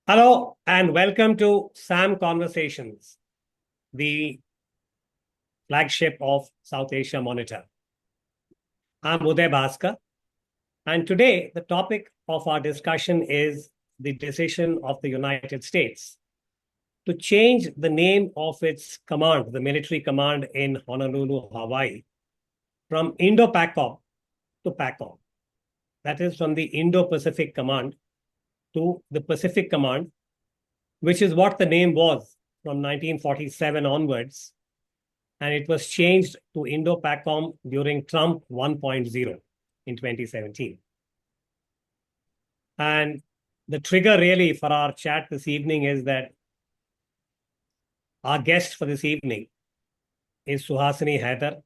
Hello and welcome to SAM Conversations, the flagship of South Asia Monitor. I'm Uday Bhaskar, and today the topic of our discussion is the decision of the United States to change the name of its command, the military command in Honolulu, Hawaii, from Indo-PACOM to PACOM. That is from the Indo-Pacific Command to the Pacific Command, which is what the name was from 1947 onwards. And it was changed to Indo-PACOM during Trump 1.0 in 2017. And the trigger really for our chat this evening is that our guest for this evening is Suhasini Haidar,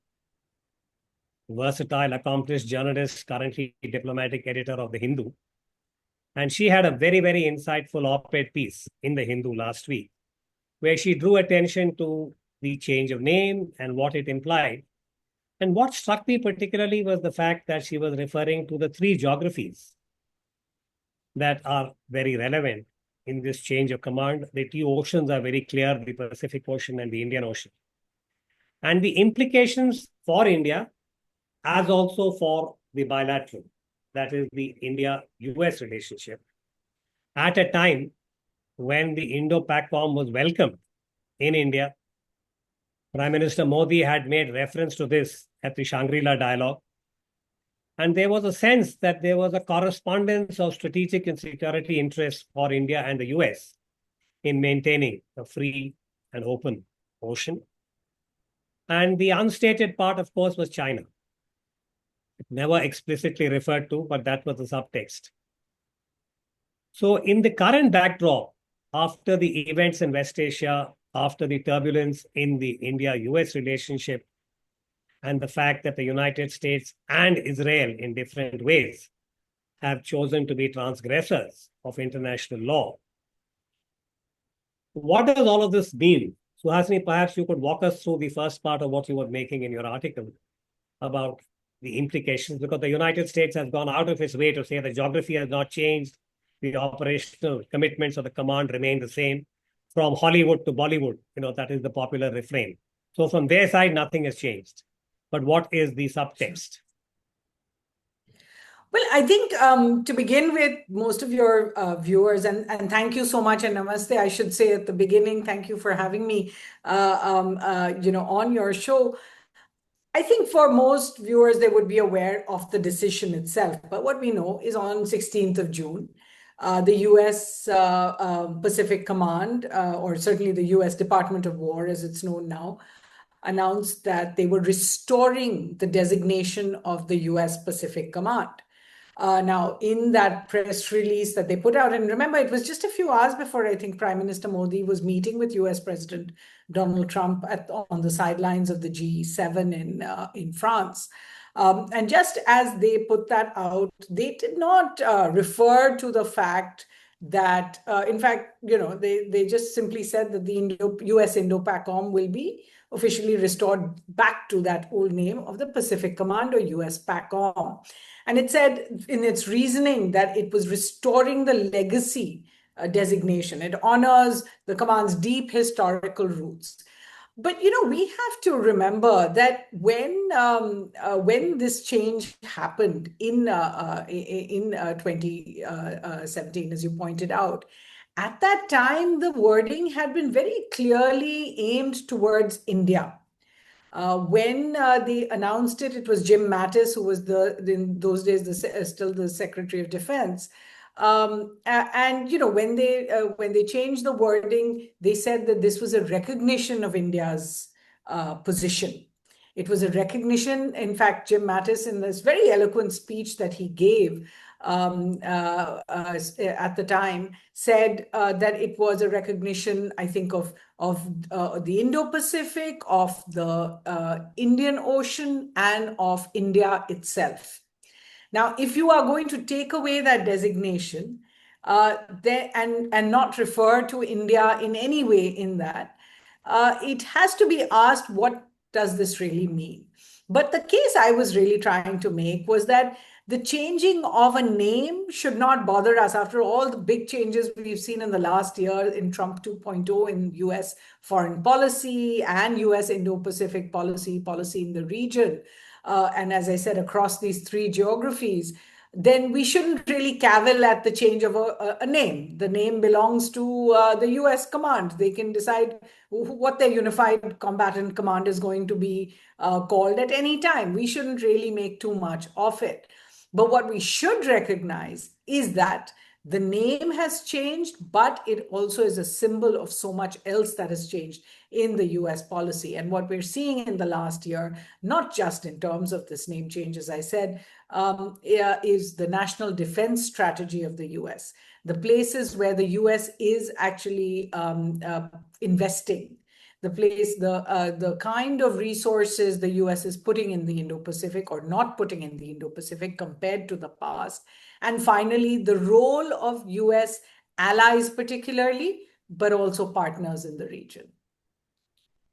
versatile, accomplished journalist, currently diplomatic editor of The Hindu. And she had a very, very insightful op-ed piece in The Hindu last week, where she drew attention to the change of name and what it implied. And what struck me particularly was the fact that she was referring to the three geographies that are very relevant in this change of command. The two oceans are very clear, the Pacific Ocean and the Indian Ocean. And the implications for India, as also for the bilateral, that is the India-US relationship, at a time when the Indo-PACOM was welcomed in India. Prime Minister Modi had made reference to this at the Shangri-La dialogue. And there was a sense that there was a correspondence of strategic and security interests for India and the US in maintaining a free and open ocean. And the unstated part, of course, was China. It never explicitly referred to, but that was the subtext. So in the current backdrop, after the events in West Asia, after the turbulence in the India-US relationship, and the fact that the United States and Israel in different ways have chosen to be transgressors of international law, what does all of this mean? Suhasini, perhaps you could walk us through the first part of what you were making in your article about the implications, because the United States has gone out of its way to say the geography has not changed, the operational commitments of the command remain the same, from Hollywood to Bollywood, that is the popular refrain. So from their side, nothing has changed. But what is the subtext? Well, I think to begin with, most of your viewers, and thank you so much, and namaste, I should say at the beginning, thank you for having me, on your show. I think for most viewers, they would be aware of the decision itself. But what we know is on 16th of June, the US Pacific Command, or certainly the US Department of War, as it's known now, announced that they were restoring the designation of the US Pacific Command. Now, in that press release that they put out, and remember, it was just a few hours before I think Prime Minister Modi was meeting with US President Donald Trump on the sidelines of the G7 in France. And just as they put that out, they did not refer to the fact that, in fact, they just simply said that the US Indo-PACOM will be officially restored back to that old name of the Pacific Command, or USPACOM. And it said in its reasoning that it was restoring the legacy designation. It honors the command's deep historical roots. But we have to remember that when this change happened in 2017, as you pointed out, at that time the wording had been very clearly aimed towards India. When they announced it, it was Jim Mattis who was in those days still the Secretary of Defense. And when they changed the wording, they said that this was a recognition of India's position. It was a recognition. In fact, Jim Mattis, in this very eloquent speech that he gave at the time, said that it was a recognition, I think, of the Indo-Pacific, of the Indian Ocean, and of India itself. Now, if you are going to take away that designation and not refer to India in any way in that, it has to be asked, what does this really mean? But the case I was really trying to make was that the changing of a name should not bother us. After all the big changes we've seen in the last year in Trump 2.0 in US foreign policy and US Indo-Pacific policy in the region, and as I said, across these three geographies, then we shouldn't really cavil at the change of a name. The name belongs to the US command. They can decide what their unified combatant command is going to be called at any time. We shouldn't really make too much of it. But what we should recognize is that the name has changed, but it also is a symbol of so much else that has changed in the US policy. And what we're seeing in the last year, not just in terms of this name change, as I said, is the national defense strategy of the US, the places where the US is actually investing, the kind of resources the US is putting in the Indo-Pacific or not putting in the Indo-Pacific compared to the past. And finally, the role of US allies particularly, but also partners in the region.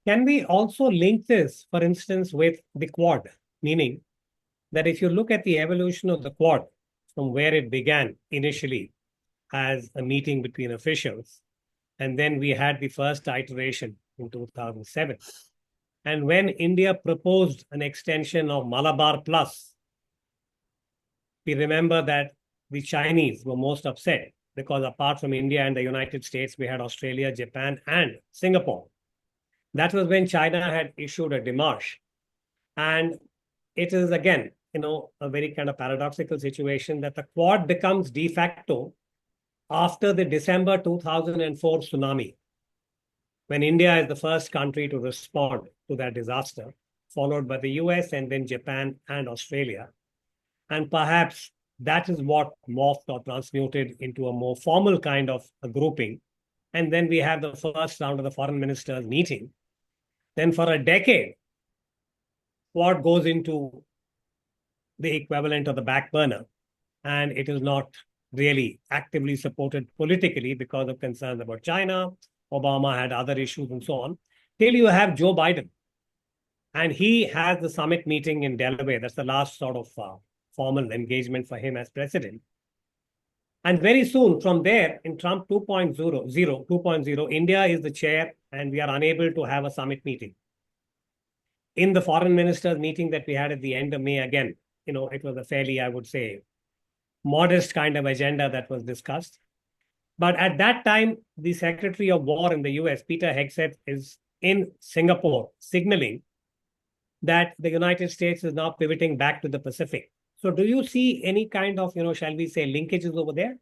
Can we also link this, for instance, with the Quad? Meaning that if you look at the evolution of the Quad from where it began initially as a meeting between officials, and then we had the first iteration in 2007. And when India proposed an extension of Malabar Plus, we remember that the Chinese were most upset because apart from India and the United States, we had Australia, Japan, and Singapore. That was when China had issued a démarche. And it is, again, a very kind of paradoxical situation that the Quad becomes de facto after the December 2004 tsunami, when India is the first country to respond to that disaster, followed by the US and then Japan and Australia. And perhaps that is what morphed or transmuted into a more formal kind of a grouping. And then we have the first round of the foreign ministers meeting. Then for a decade, Quad goes into the equivalent of the back burner, and it is not really actively supported politically because of concerns about China. Obama had other issues and so on, till you have Joe Biden. And he has the summit meeting in Delaware. That's the last sort of formal engagement for him as president. And very soon from there, in Trump 2.0, India is the chair, and we are unable to have a summit meeting. In the foreign ministers meeting that we had at the end of May, again, it was a fairly, I would say, modest kind of agenda that was discussed. But at that time, the Secretary of War in the US, Peter Hegseth, is in Singapore signaling that the United States is now pivoting back to the Pacific. So do you see any kind of, shall we say, linkages over there?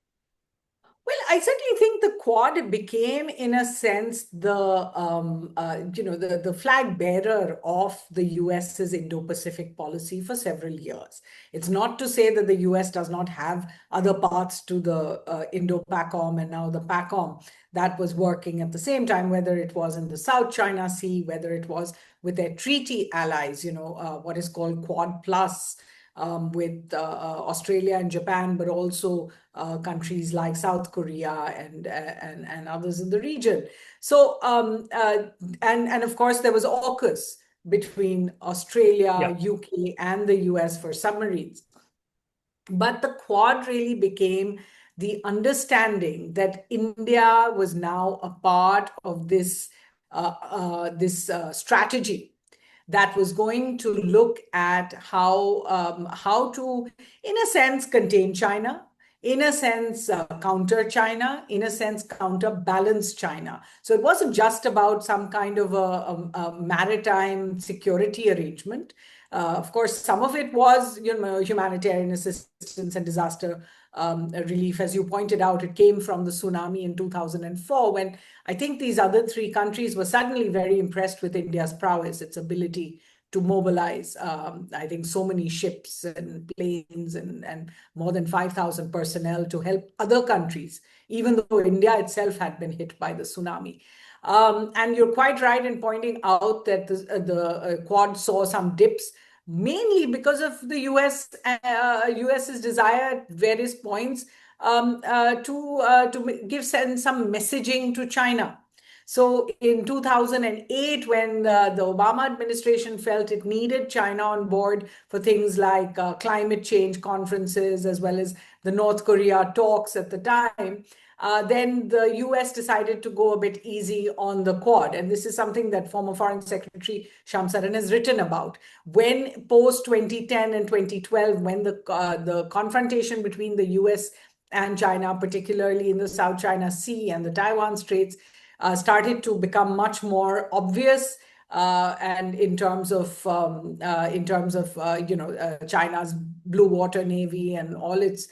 Well, I certainly think the Quad became, in a sense, the flag bearer of the US's Indo-Pacific policy for several years. It's not to say that the US does not have other parts to the Indo-PACOM and now the PACOM that was working at the same time, whether it was in the South China Sea, whether it was with their treaty allies, what is called Quad Plus, with Australia and Japan, but also countries like South Korea and others in the region. So, and of course, there was AUKUS between Australia, UK, and the US for submarines. But the Quad really became the understanding that India was now a part of this strategy that was going to look at how to, in a sense, contain China, in a sense, counter China, in a sense, counterbalance China. So it wasn't just about some kind of a maritime security arrangement. Of course, some of it was, humanitarian assistance and disaster relief. As you pointed out, it came from the tsunami in 2004, when I think these other three countries were suddenly very impressed with India's prowess, its ability to mobilize, I think, so many ships and planes and more than 5,000 personnel to help other countries, even though India itself had been hit by the tsunami. And you're quite right in pointing out that the Quad saw some dips, mainly because of the US's desire at various points to send some messaging to China. So in 2008, when the Obama administration felt it needed China on board for things like climate change conferences, as well as the North Korea talks at the time, then the US decided to go a bit easy on the Quad. And this is something that former Foreign Secretary Shamsaran has written about. When post 2010 and 2012, when the confrontation between the US and China, particularly in the South China Sea and the Taiwan Straits, started to become much more obvious, and in terms of China's blue water navy and all its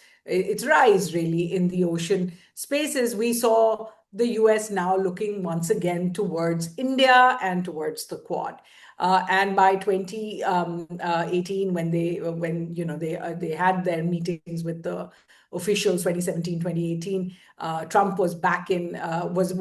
rise really in the ocean spaces, we saw the US now looking once again towards India and towards the Quad. And by 2018, when they had their meetings with the officials, 2017, 2018, Trump was back in, was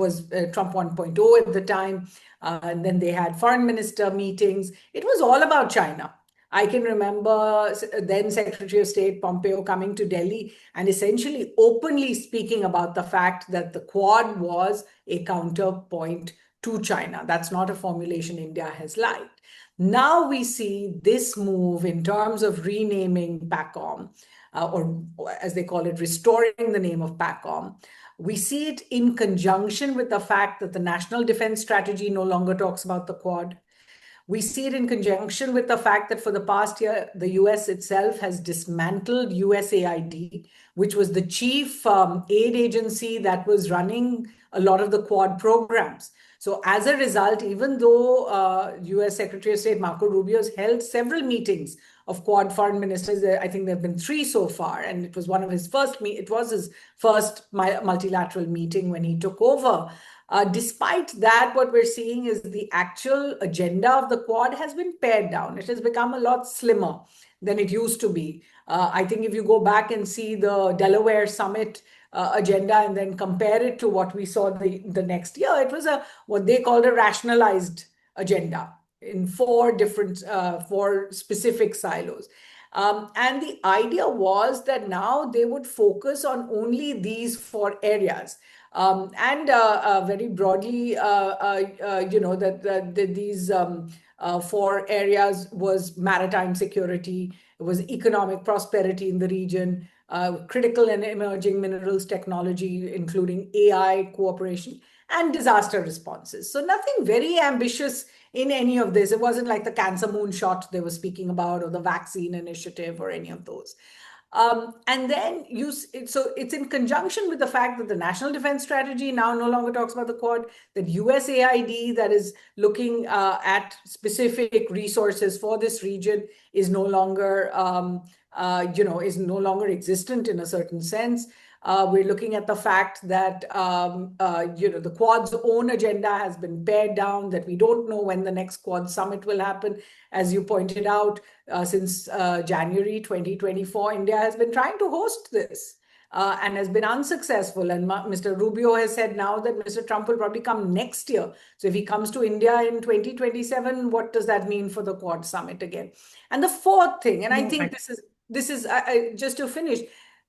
Trump 1.0 at the time. And then they had foreign minister meetings. It was all about China. I can remember then Secretary of State Pompeo coming to Delhi and essentially openly speaking about the fact that the Quad was a counterpoint to China. That's not a formulation India has liked. Now we see this move in terms of renaming PACOM, or as they call it, restoring the name of PACOM. We see it in conjunction with the fact that the National Defense Strategy no longer talks about the Quad. We see it in conjunction with the fact that for the past year, the US itself has dismantled USAID, which was the chief aid agency that was running a lot of the Quad programs. So as a result, even though US Secretary of State Marco Rubio has held several meetings of Quad foreign ministers, I think there have been 3 so far, and it was one of his first, it was his first multilateral meeting when he took over. Despite that, what we're seeing is the actual agenda of the Quad has been pared down. It has become a lot slimmer than it used to be. I think if you go back and see the Delaware Summit agenda and then compare it to what we saw the next year, it was what they called a rationalized agenda in 4 specific silos. And the idea was that now they would focus on only these 4 areas. And very broadly, these 4 areas was maritime security, it was economic prosperity in the region, critical and emerging minerals technology, including AI cooperation, and disaster responses. So nothing very ambitious in any of this. It wasn't like the cancer moonshot they were speaking about or the vaccine initiative or any of those. And then so it's in conjunction with the fact that the National Defense Strategy now no longer talks about the Quad, that USAID that is looking at specific resources for this region is no longer, existent in a certain sense. We're looking at the fact that the Quad's own agenda has been pared down, that we don't know when the next Quad summit will happen. As you pointed out, since January 2024, India has been trying to host this and has been unsuccessful. And Mr. Rubio has said now that Mr. Trump will probably come next year. So if he comes to India in 2027, what does that mean for the Quad summit again? And the fourth thing, and I think this is just to finish,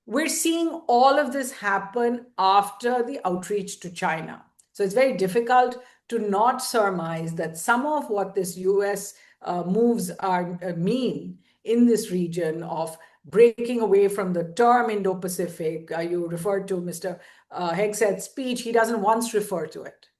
we're seeing all of this happen after the outreach to China. So it's very difficult to not surmise that some of what this US moves mean in this region of breaking away from the term Indo-Pacific. You referred to Mr. Hegset's speech. He doesn't once refer to it.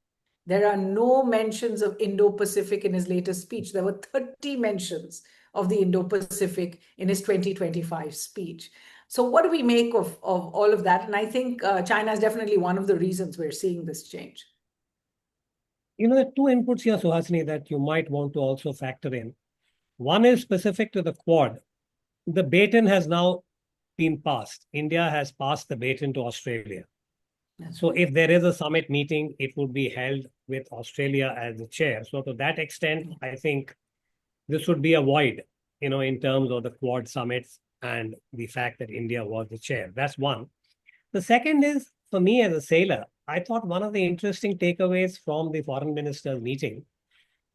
There are no mentions of Indo-Pacific in his latest speech. There were 30 mentions of the Indo-Pacific in his 2025 speech. So what do we make of all of that? And I think China is definitely one of the reasons we're seeing this change. There are 2 inputs here, Suhasini, that you might want to also factor in. One is specific to the Quad. The baton has now been passed. India has passed the baton to Australia. So if there is a summit meeting, it would be held with Australia as the chair. So to that extent, I think this would be a void, in terms of the Quad summits and the fact that India was the chair. That's one. The second is, for me as a sailor, I thought one of the interesting takeaways from the foreign ministers meeting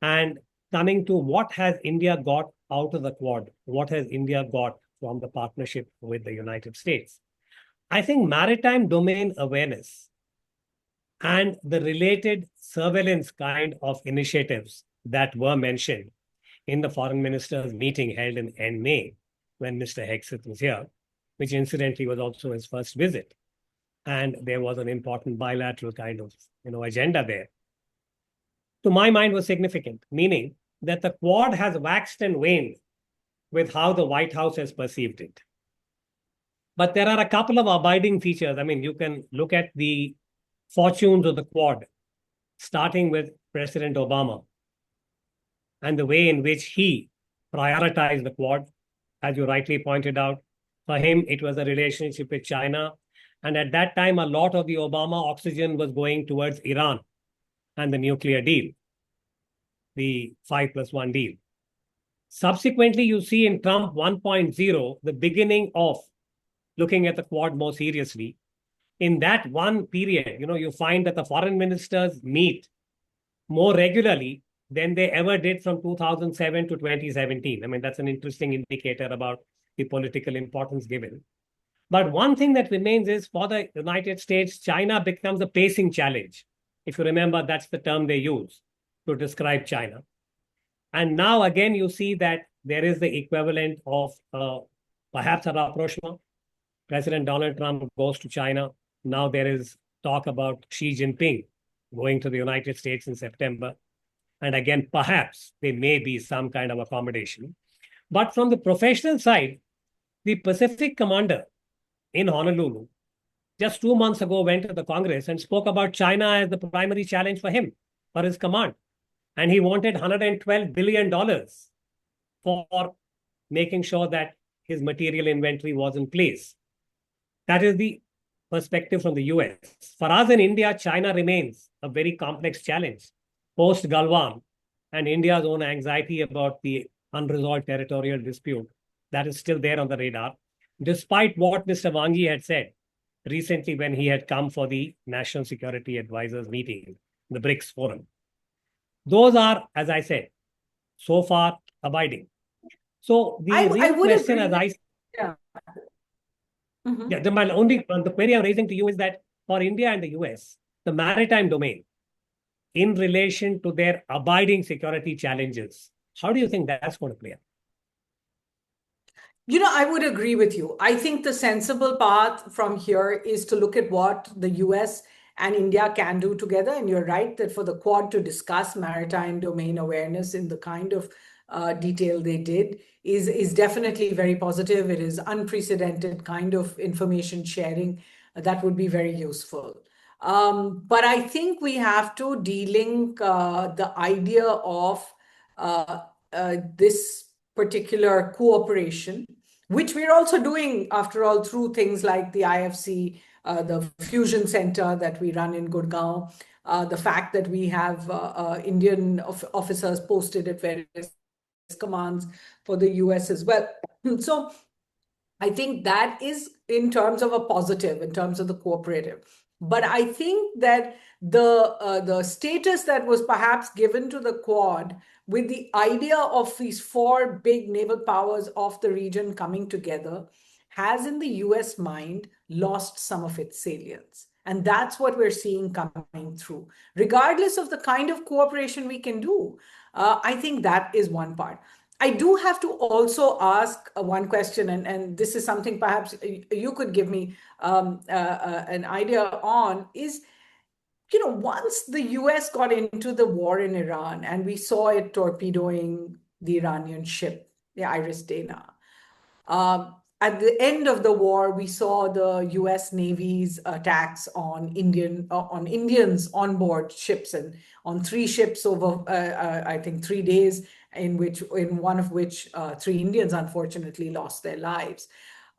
and coming to what has India got out of the Quad, what has India got from the partnership with the United States. I think maritime domain awareness and the related surveillance kind of initiatives that were mentioned in the foreign ministers' meeting held in end May, when Mr. Hegseth was here, which incidentally was also his first visit. And there was an important bilateral kind of agenda there. To my mind, was significant, meaning that the Quad has waxed and waned with how the White House has perceived it. But there are a couple of abiding features. I mean, you can look at the fortunes of the Quad, starting with President Obama and the way in which he prioritized the Quad. As you rightly pointed out, for him, it was a relationship with China. And at that time, a lot of the Obama oxygen was going towards Iran and the nuclear deal, the 5+1 deal. Subsequently, you see in Trump 1.0, the beginning of looking at the Quad more seriously. In that one period, you find that the foreign ministers meet more regularly than they ever did from 2007 to 2017. I mean, that's an interesting indicator about the political importance given. But one thing that remains is for the United States, China becomes a pacing challenge. If you remember, that's the term they use to describe China. And now again, you see that there is the equivalent of perhaps a rapprochement. President Donald Trump goes to China. Now there is talk about Xi Jinping going to the United States in September. And again, perhaps there may be some kind of accommodation. But from the professional side, the Pacific commander in Honolulu just 2 months ago went to the Congress and spoke about China as the primary challenge for him, for his command. And he wanted $112 billion for making sure that his material inventory was in place. That is the perspective from the US. For us in India, China remains a very complex challenge. Post-Galwan and India's own anxiety about the unresolved territorial dispute, that is still there on the radar, despite what Mr. Wang Yi had said recently when he had come for the National Security Advisors meeting, the BRICS Forum. Those are, as I said, so far abiding. So the real question, as I yeah. Yeah, the query I'm raising to you is that for India and the US, the maritime domain, in relation to their abiding security challenges, how do you think that's going to play out? I would agree with you. I think the sensible path from here is to look at what the US and India can do together. And you're right that for the Quad to discuss maritime domain awareness in the kind of detail they did is definitely very positive. It is unprecedented kind of information sharing that would be very useful. But I think we have to de-link the idea of this particular cooperation, which we're also doing, after all, through things like the IFC, the fusion center that we run in Gurgaon, the fact that we have Indian officers posted at various commands for the US as well. So I think that is in terms of a positive, in terms of the cooperative. But I think that the status that was perhaps given to the Quad with the idea of these 4 big naval powers of the region coming together has in the US mind lost some of its salience. And that's what we're seeing coming through. Regardless of the kind of cooperation we can do, I think that is one part. I do have to also ask one question, and this is something perhaps you could give me an idea on, is, once the US got into the war in Iran and we saw it torpedoing the Iranian ship, the Iris Dana, at the end of the war, we saw the US Navy's attacks on Indians on board ships, and on 3 ships over, I think, 3 days, in one of which 3 Indians unfortunately lost their lives.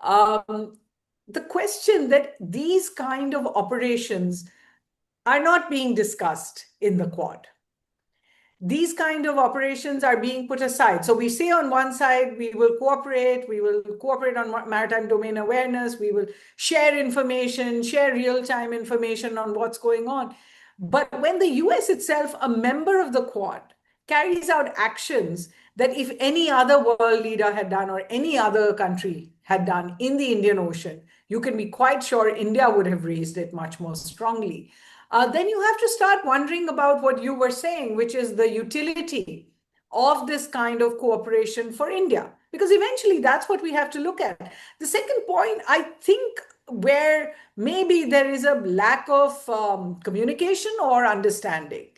The question that these kind of operations are not being discussed in the Quad. These kind of operations are being put aside. So we say on one side, we will cooperate on maritime domain awareness, we will share information, share real-time information on what's going on. But when the US itself, a member of the Quad, carries out actions that if any other world leader had done or any other country had done in the Indian Ocean, you can be quite sure India would have raised it much more strongly. then you have to start wondering about what you were saying, which is the utility of this kind of cooperation for India, because eventually that's what we have to look at. The second point, I think, where maybe there is a lack of communication or understanding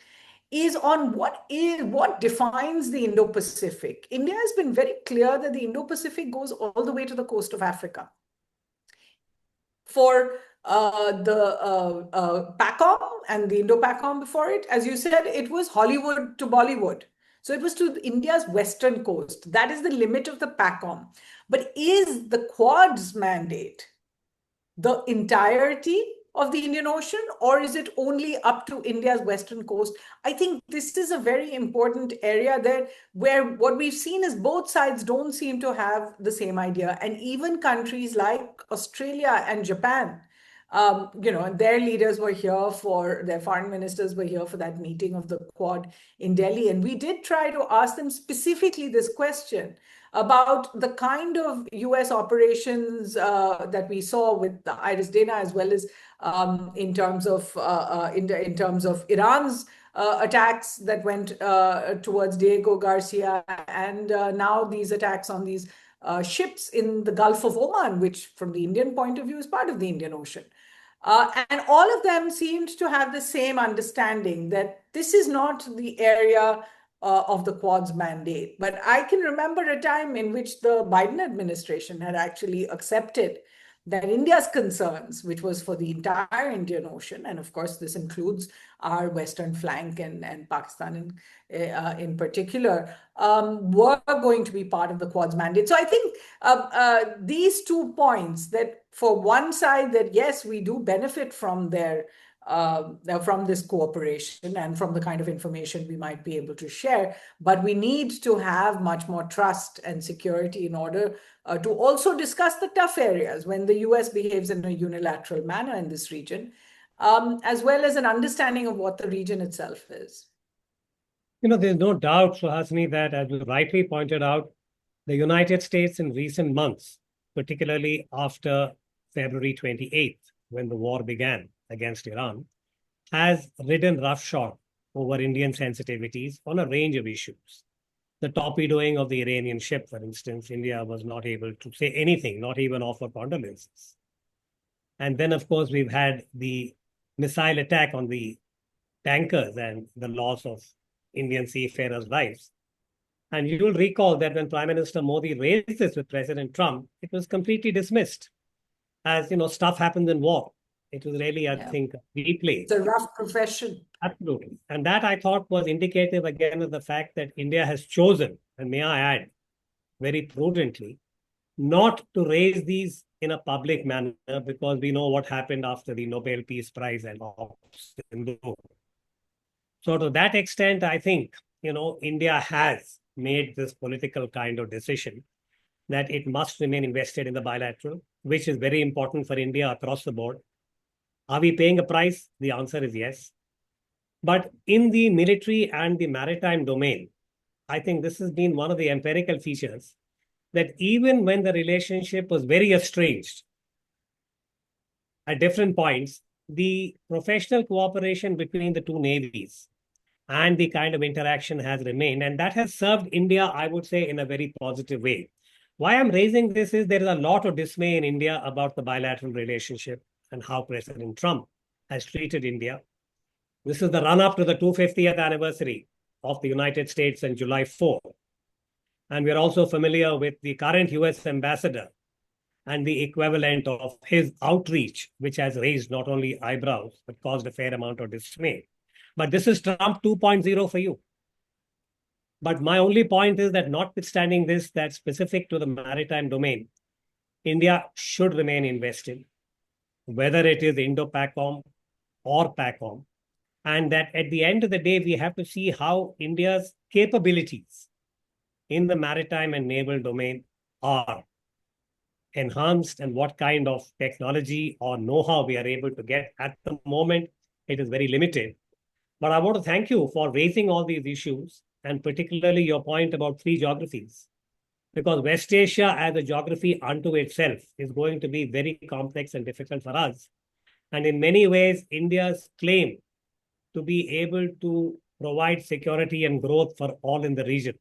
is on what defines the Indo-Pacific. India has been very clear that the Indo-Pacific goes all the way to the coast of Africa. For the PACOM and the Indo-PACOM before it, as you said, it was Hollywood to Bollywood. So it was to India's western coast. That is the limit of the PACOM. But is the Quad's mandate the entirety of the Indian Ocean, or is it only up to India's western coast? I think this is a very important area there, where what we've seen is both sides don't seem to have the same idea. And even countries like Australia and Japan, their leaders were here their foreign ministers were here for that meeting of the Quad in Delhi. And we did try to ask them specifically this question about the kind of US operations that we saw with the Iris Dana, as well as in terms of Iran's attacks that went towards Diego Garcia, and now these attacks on these ships in the Gulf of Oman, which from the Indian point of view is part of the Indian Ocean. And all of them seemed to have the same understanding that this is not the area of the Quad's mandate. But I can remember a time in which the Biden administration had actually accepted that India's concerns, which was for the entire Indian Ocean, and of course this includes our western flank and Pakistan in particular, were going to be part of the Quad's mandate. So I think these 2 points, that for one side, that yes, we do benefit from from this cooperation and from the kind of information we might be able to share, but we need to have much more trust and security in order to also discuss the tough areas when the US behaves in a unilateral manner in this region, as well as an understanding of what the region itself is. There's no doubt, Suhasini, that as you rightly pointed out, the United States in recent months, particularly after February 28th, when the war began against Iran, has ridden roughshod over Indian sensitivities on a range of issues. The torpedoing of the Iranian ship, for instance, India was not able to say anything, not even offer condolences. And then, of course, we've had the missile attack on the tankers and the loss of Indian seafarers' lives. And you will recall that when Prime Minister Modi raised this with President Trump, it was completely dismissed as, stuff happens in war. It was really, I think, replay. It's a rough profession. Absolutely. And that, I thought, was indicative again of the fact that India has chosen, and may I add, very prudently, not to raise these in a public manner, because we know what happened after the Nobel Peace Prize and Sindhu. So to that extent, I think, India has made this political kind of decision that it must remain invested in the bilateral, which is very important for India across the board. Are we paying a price? The answer is yes. But in the military and the maritime domain, I think this has been one of the empirical features that even when the relationship was very estranged at different points, the professional cooperation between the two navies and the kind of interaction has remained. And that has served India, I would say, in a very positive way. Why I'm raising this is there is a lot of dismay in India about the bilateral relationship and how President Trump has treated India. This is the run-up to the 250th anniversary of the United States on July 4. And we're also familiar with the current US ambassador and the equivalent of his outreach, which has raised not only eyebrows, but caused a fair amount of dismay. But this is Trump 2.0 for you. But my only point is that notwithstanding this, that's specific to the maritime domain, India should remain invested, whether it is Indo-PACOM or PACOM, and that at the end of the day, we have to see how India's capabilities in the maritime and naval domain are enhanced and what kind of technology or know-how we are able to get. At the moment, it is very limited. But I want to thank you for raising all these issues, and particularly your point about 3 geographies, because West Asia as a geography unto itself is going to be very complex and difficult for us. And in many ways, India's claim to be able to provide security and growth for all in the region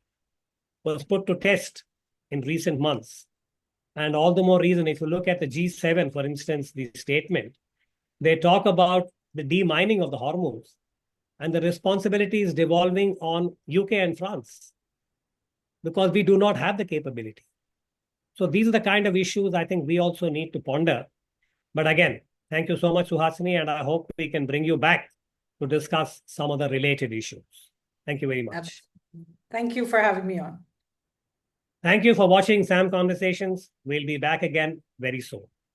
was put to test in recent months. And all the more reason, if you look at the G7, for instance, the statement, they talk about the demining of the Hormuz and the responsibility is devolving on UK and France because we do not have the capability. So these are the kind of issues I think we also need to ponder. But again, thank you so much, Suhasini, and I hope we can bring you back to discuss some of the related issues. Thank you very much. Thank you for having me on. Thank you for watching SAM Conversations. We'll be back again very soon.